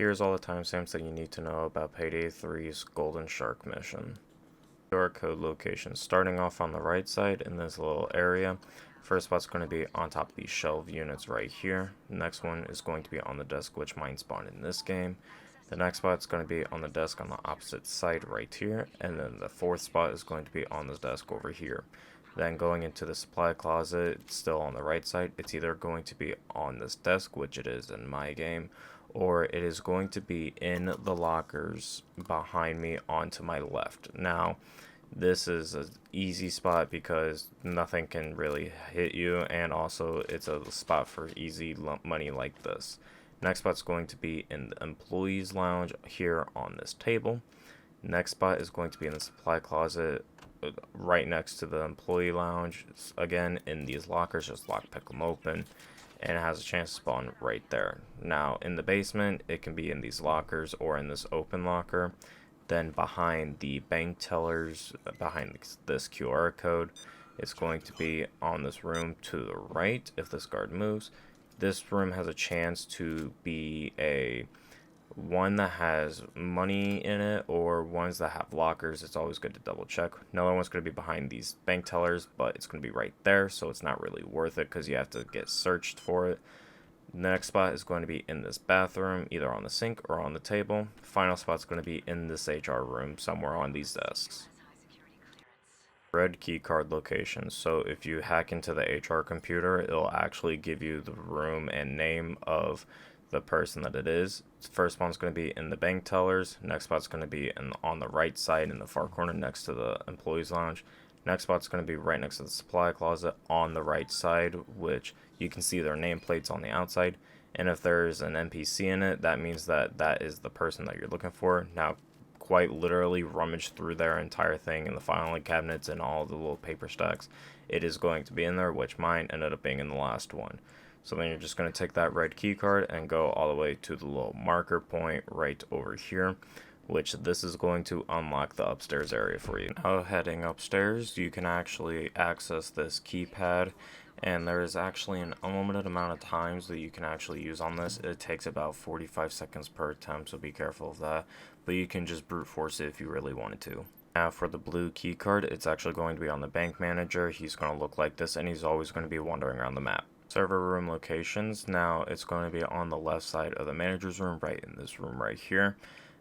Here's all the timestamps that you need to know about Payday 3's Gold and Sharke mission. QR code location. Starting off on the right side in this little area. First spot's going to be on top of these shelf units right here. The next one is going to be on the desk, which mine spawned in this game. The next spot's going to be on the desk on the opposite side right here. And then the fourth spot is going to be on this desk over here. Then going into the supply closet, still on the right side, it's either going to be on this desk, which it is in my game, or it is going to be in the lockers behind me onto my left. Now, this is an easy spot because nothing can really hit you, and also it's a spot for easy money like this. Next spot's going to be in the employees lounge here on this table. Next spot is going to be in the supply closet right next to the employee lounge. Again, in these lockers, just pick them open, and it has a chance to spawn right there. Now, in the basement, it can be in these lockers or in this open locker. Then behind the bank tellers, behind this QR code, it's going to be on this room to the right if this guard moves. This room has a chance to be one that has money in it or ones that have lockers. It's always good to double check. Another one's going to be behind these bank tellers, but it's going to be right there, so it's not really worth it because you have to get searched for it. The next spot is going to be in this bathroom, either on the sink or on the table. The final spot's going to be in this HR room, somewhere on these desks. Red key card location. So if you hack into the HR computer, it'll actually give you the room and name of the person that it is. First one's going to be in the bank tellers. Next spot's going to be on the right side in the far corner next to the employees lounge. Next spot's going to be right next to the supply closet on the right side, which you can see their nameplates on the outside. And if there's an NPC in it, that means that that is the person that you're looking for. Now, quite literally rummage through their entire thing in the filing cabinets and all the little paper stacks. It is going to be in there, which mine ended up being in the last one. So then you're just going to take that red key card and go all the way to the little marker point right over here, which this is going to unlock the upstairs area for you. Now heading upstairs, you can actually access this keypad, and there is actually an unlimited amount of times that you can actually use on this. It takes about 45 seconds per attempt, so be careful of that, but you can just brute force it if you really wanted to. Now for the blue key card, it's actually going to be on the bank manager. He's going to look like this, and he's always going to be wandering around the map. Server room locations. Now it's going to be on the left side of the manager's room, right in this room right here.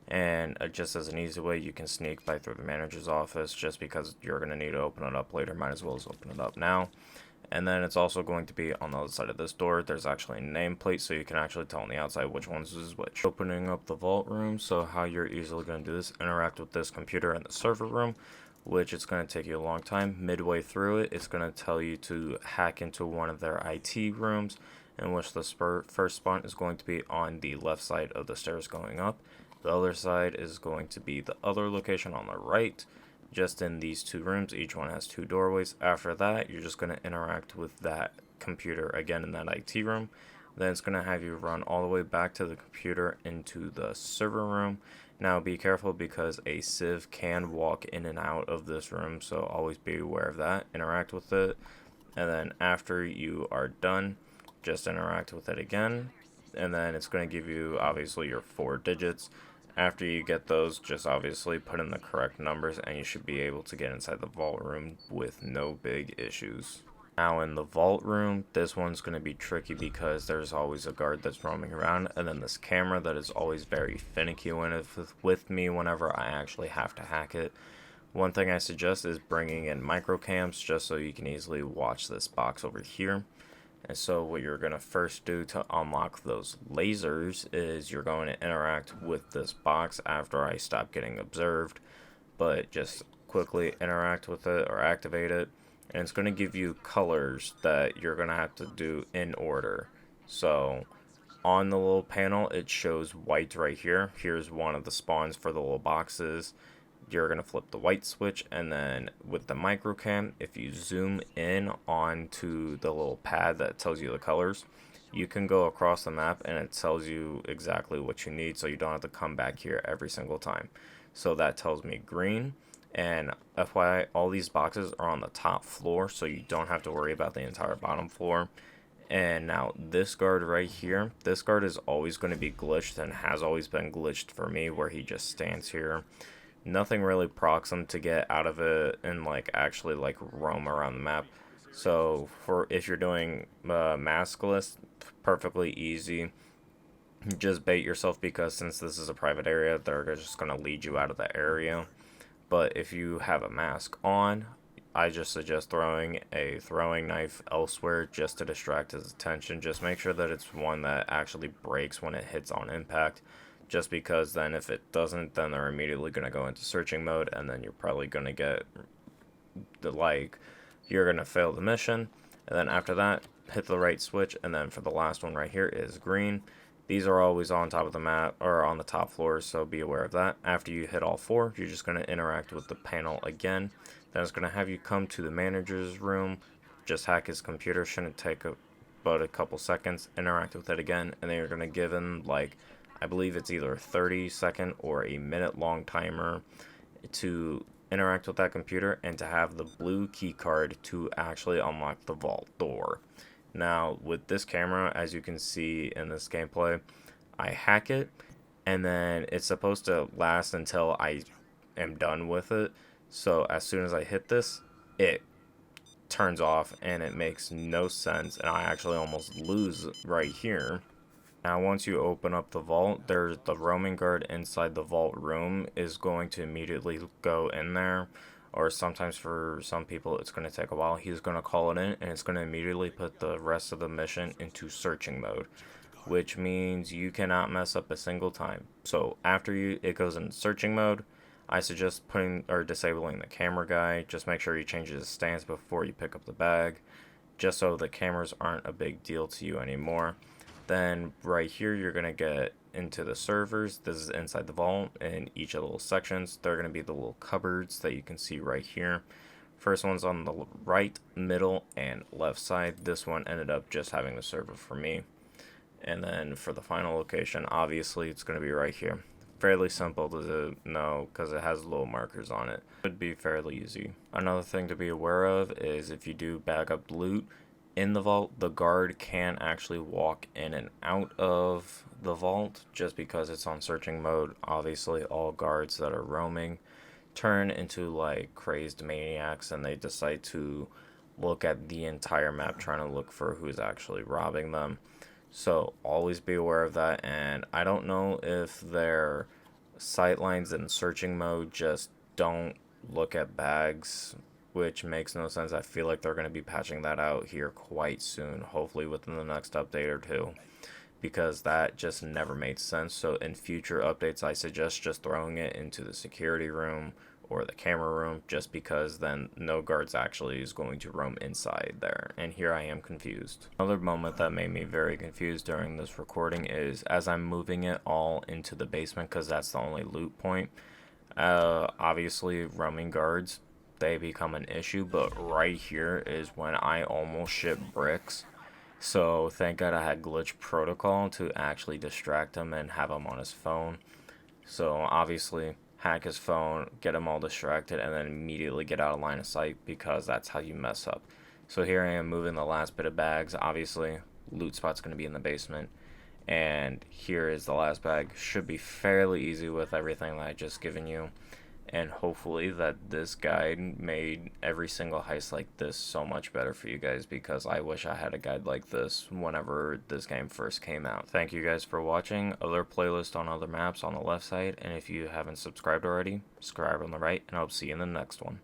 And just as an easy way, you can sneak by through the manager's office, just because you're going to need to open it up later. Might as well as open it up now. And then it's also going to be on the other side of this door. There's actually a nameplate, so you can actually tell on the outside which ones is which. Opening up the vault room. So how you're easily going to do this, interact with this computer in the server room, which it's going to take you a long time. Midway through it, it's going to tell you to hack into one of their IT rooms, in which the first spot is going to be on the left side of the stairs going up. The other side is going to be the other location on the right, just in these two rooms. Each one has two doorways. After that, you're just going to interact with that computer again in that IT room. Then it's going to have you run all the way back to the computer into the server room. Now be careful because a civ can walk in and out of this room, so always be aware of that. Interact with it, and then after you are done, just interact with it again, and then it's going to give you obviously your 4 digits. After you get those, just obviously put in the correct numbers, and you should be able to get inside the vault room with no big issues. Now in the vault room, this one's going to be tricky because there's always a guard that's roaming around, and then this camera that is always very finicky with me whenever I actually have to hack it. One thing I suggest is bringing in micro cams just so you can easily watch this box over here. And so what you're going to first do to unlock those lasers is you're going to interact with this box after I stop getting observed, but just quickly interact with it or activate it. And it's going to give you colors that you're going to have to do in order. So on the little panel, it shows white right here. Here's one of the spawns for the little boxes. You're going to flip the white switch, and then with the microcam, if you zoom in onto the little pad that tells you the colors, you can go across the map and it tells you exactly what you need, so you don't have to come back here every single time. So that tells me green. And FYI, all these boxes are on the top floor, so you don't have to worry about the entire bottom floor. And now this guard right here, this guard is always going to be glitched and has always been glitched for me, where he just stands here. Nothing really procs him to get out of it and like actually like roam around the map. So for if you're doing maskless, perfectly easy. Just bait yourself, because since this is a private area, they're just going to lead you out of the area. But if you have a mask on, I just suggest throwing a throwing knife elsewhere just to distract his attention. Just make sure that it's one that actually breaks when it hits on impact. Just because then if it doesn't, then they're immediately going to go into searching mode, and then you're probably going to get you're going to fail the mission. And then after that, hit the right switch, and then for the last one right here is green. These are always on top of the map, or on the top floors, so be aware of that. After you hit all four, you're just going to interact with the panel again. Then it's going to have you come to the manager's room, just hack his computer, shouldn't take but a couple seconds, interact with it again, and then you're going to give him, like, I believe it's either a 30-second or a minute-long timer to interact with that computer and to have the blue key card to actually unlock the vault door. Now, with this camera, as you can see in this gameplay, I hack it, and then it's supposed to last until I am done with it. So as soon as I hit this, it turns off, and it makes no sense, and I actually almost lose right here. Now, once you open up the vault, there's the roaming guard inside the vault room is going to immediately go in there. Or sometimes for some people it's going to take a while. He's going to call it in, and it's going to immediately put the rest of the mission into searching mode, which means you cannot mess up a single time. So after it goes in searching mode, I suggest putting or disabling the camera guy. Just make sure you change his stance before you pick up the bag, just so the cameras aren't a big deal to you anymore. Then right here you're going to get into the servers. This is inside the vault, and each of the little sections, they're going to be the little cupboards that you can see right here. First one's on the right, middle, and left side. This one ended up just having the server for me. And then for the final location, obviously it's going to be right here. Fairly simple to know because it has little markers on it. Should be fairly easy. Another thing to be aware of is if you do bag up loot in the vault, the guard can actually walk in and out of the vault. Just because it's on searching mode, obviously all guards that are roaming turn into like crazed maniacs, and they decide to look at the entire map trying to look for who's actually robbing them. So always be aware of that. And I don't know if their sightlines in searching mode just don't look at bags, which makes no sense. I feel like they're going to be patching that out here quite soon, hopefully within the next update or two, because that just never made sense. So in future updates, I suggest just throwing it into the security room or the camera room, just because then no guards actually is going to roam inside there. And here I am confused. Another moment that made me very confused during this recording is as I'm moving it all into the basement, because that's the only loot point. Obviously roaming guards, they become an issue, but right here is when I almost shit bricks. So thank God I had glitch protocol to actually distract him and have him on his phone. So obviously hack his phone, get him all distracted, and then immediately get out of line of sight, because that's how you mess up. So here I am moving the last bit of bags. Obviously loot spot's going to be in the basement, and here is the last bag. Should be fairly easy with everything that I just given you. And hopefully that this guide made every single heist like this so much better for you guys, because I wish I had a guide like this whenever this game first came out. Thank you guys for watching. Other playlist on other maps on the left side, and if you haven't subscribed already, subscribe on the right, and I'll see you in the next one.